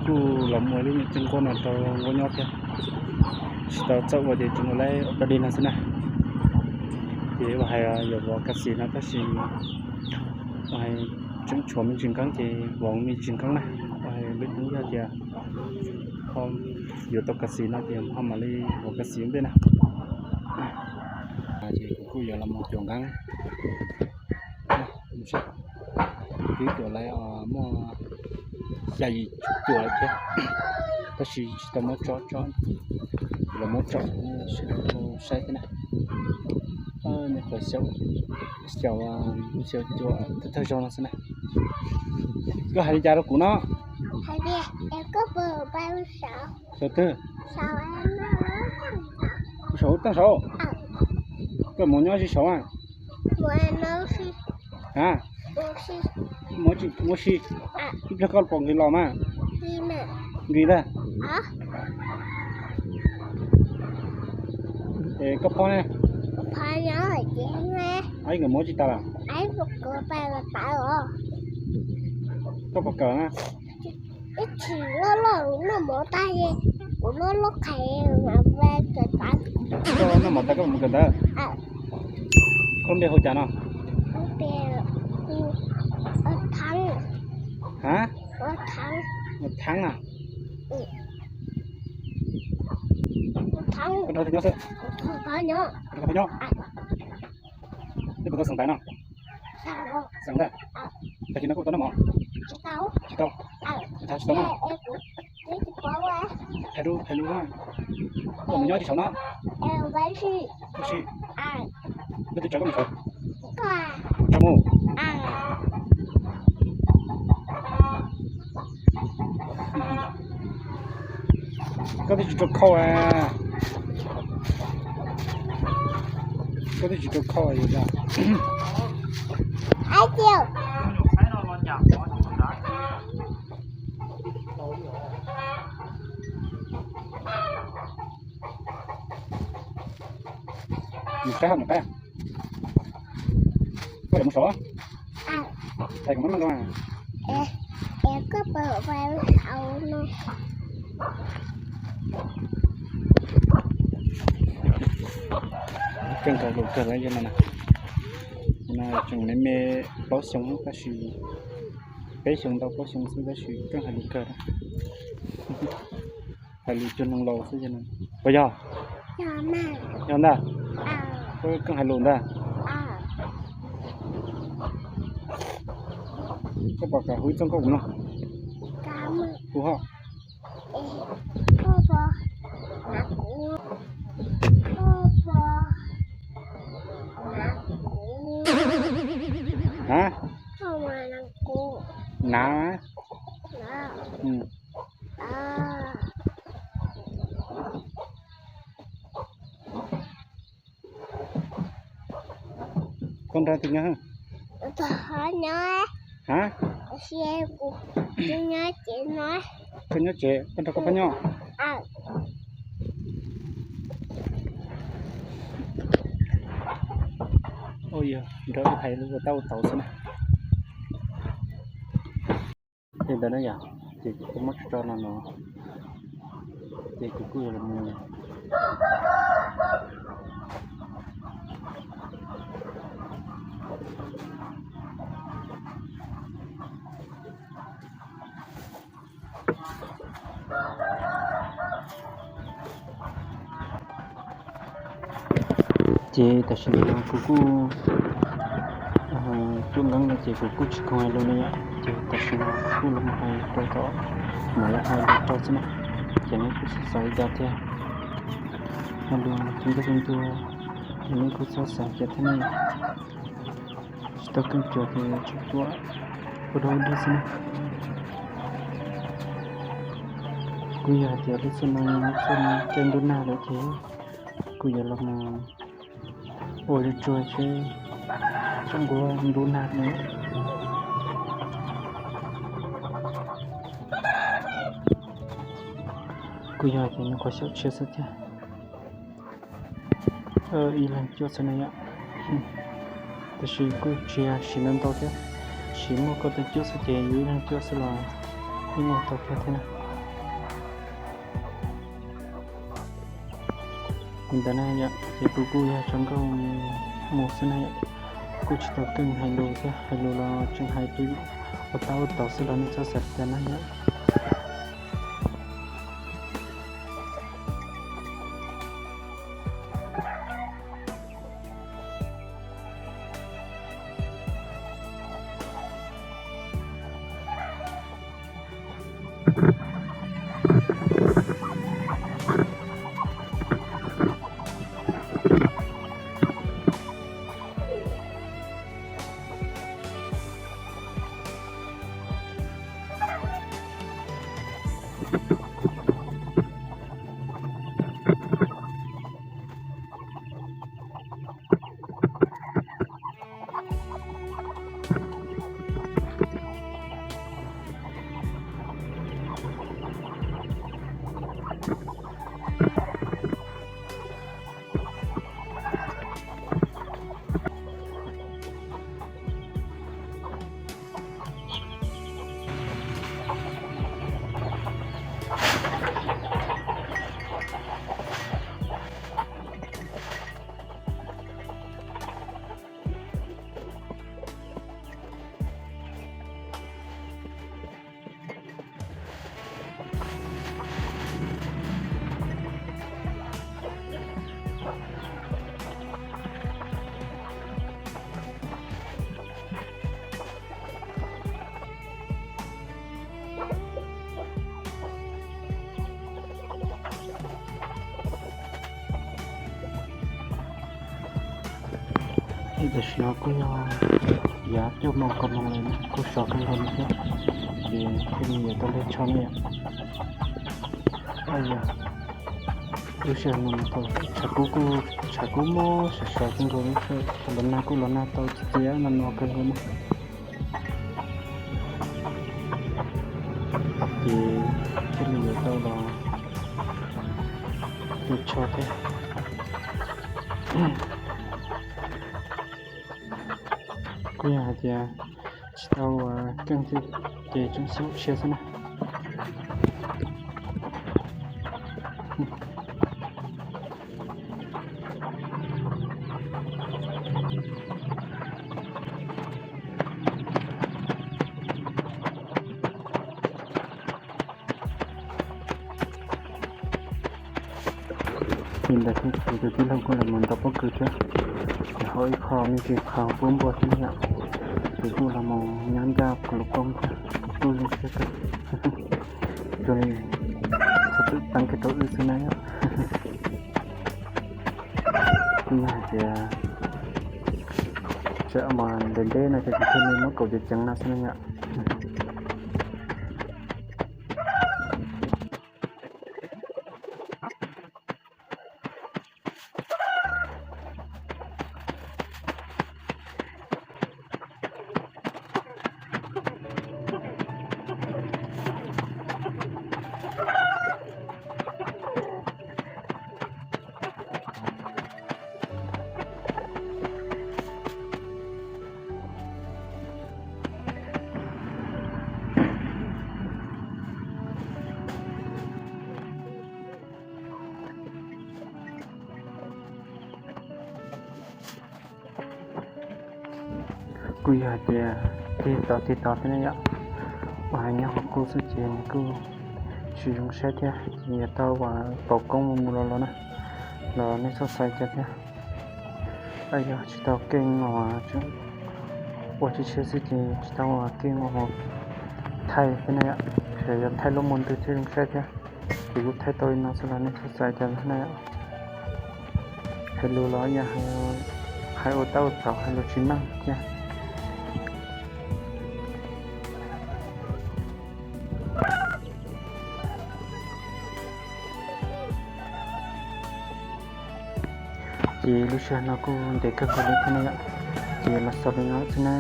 ku lam mo li chung ko na to ngonyo ke sta cha wa de chung lai da din sana thì wa hai yo wa ka si na ka si hai chung chom mi chung kang thì wong mi chung kang na hai biết đúng ra kìa không yo to ka si na thì ham ma li wa ka si bên na thì ku yo lam mo chung kang cái chỗ này mà dày chỗ này thế, cái gì tao mới cho là mới cho sẽ sai thế này, này phải xấu chỗ thay cho nó thế này, cái hai gia đó của nó, hai đi, em có bờ bao sáu, sáu tư, sáu em nó sáu tăng sáu, cái món nhỏ gì sáu à, một em nó xí, à, một xí, cái con bông cái lò mà, đi mà, gì đó, cái phone này, phone nhỏ ở trên này, ấy người mua gì ta là, ấy một cái bao là tao rồi, có bọc cờ à, ít chỉ nó mở tay đi, nó khai mà về cái tay, nó mở tay có một cái đó, con đeo hỗ trợ nào, thắng, hả? thắng, Một tháng à? thắng, con đâu thì nhớ sự, có nhớ, thế bây giờ sẵn tay nào, sao, sẵn tay, tại vì nó có tao nó mỏ, tao, chỉ tao nào, thay luôn ha, còn nhớ thì sáu nó, em lấy gì, bây giờ cho con một số, cả, cho mua, có thể chỉ cho khâu à, có thể chỉ cho khâu à vậy đó, ai chiều, một cái một cái, có được một số, thầy cũng muốn ăn em có bờ bao sáu nữa, cần cầu lục cờ lại cho nên là chúng này mẹ bảo sống cái gì bé sống đâu có sống cái gì cần hay lục cờ đó hay lục cho nông lâu thế cho nên bây giờ nhon đó cần hay lùn đó có bảo cả húi trong có cũng không phù hợp có bò nạc cũ hả không mà nạc cũ ná con ra thì nhớ thôi nhớ hả xe của nhớ chị nói con nhớ trẻ con ra có bao nhiêu ôi giời đỡ thầy luôn rồi tàu xin thì đó nhỉ thì có mất cho nó thì cũng cứ là mình chị ta xin lỗi cô chung ngắn là chị cô chỉ không ai luôn nhá chị ta xin lỗi cô là một hai tôi có mà là hai tôi xin lỗi chị nói cô sẽ xảy ra thế mà luôn chúng ta chúng tôi nói cô sẽ xảy ra thế này tôi cần cho thì chúng tôi có đâu đi xin cô giờ thì đi xin trên đôi nào đấy thế cô giờ làm ôi trời chứ trong của đun hạt nữa cô giờ thì nó có sự chia sẻ ý là cho thế này ạ thì chỉ cô chia chỉ nên tao chứ chỉ một cái chia sẻ ý là chia sẻ là nhưng mà tao thế này Internet thì Google ya trong câu một số này cũng chỉ có kênh hello thôi hello là trong hai cái tao sẽ làm cho sạch cho nó nhé Desno ko ya cho mong ko mong lên ko so kan lên chứ thì khi mình tôi lên cho mẹ ai ya lúc sau mình tôi chắc cú mò sợ kan rồi chứ lần nào cũng lần nào tôi chỉ nó nó kan hơn thì khi mình tôi là tôi cho thế Bây giờ thì chỉ tao cần thiết để chúng số chia ra này mình đã thấy từ từ lâu cũng là mình tập bất cứ chứ hỏi khó mình chỉ khó vốn bột như vậy thì cũng là một nhãn ra của lục công tôi luôn sẽ cực cho nên sẽ tự tăng cái tối ưu này nhưng mà thì chợ mà đến đây này thì thêm nên nó cầu dịch chẳng nào xem ạ Cui hạt thì tao thế này ạ và nhà học cô sẽ chỉ cô sử dụng xe thế nhà tao và bảo công một lần nữa là nên so sánh chết nhá bây giờ chỉ tao kinh mà chứ và chỉ tao kinh mà thay thế này ạ sẽ thay lúc muốn từ sử dụng xe thế thì lúc thay tôi nó sẽ là nên so sánh chết thế này ạ hello đó nhà hai ô tô tàu hello chín năm nha thì lúc sau nó cũng để các con thế này ạ thì là sau đó nó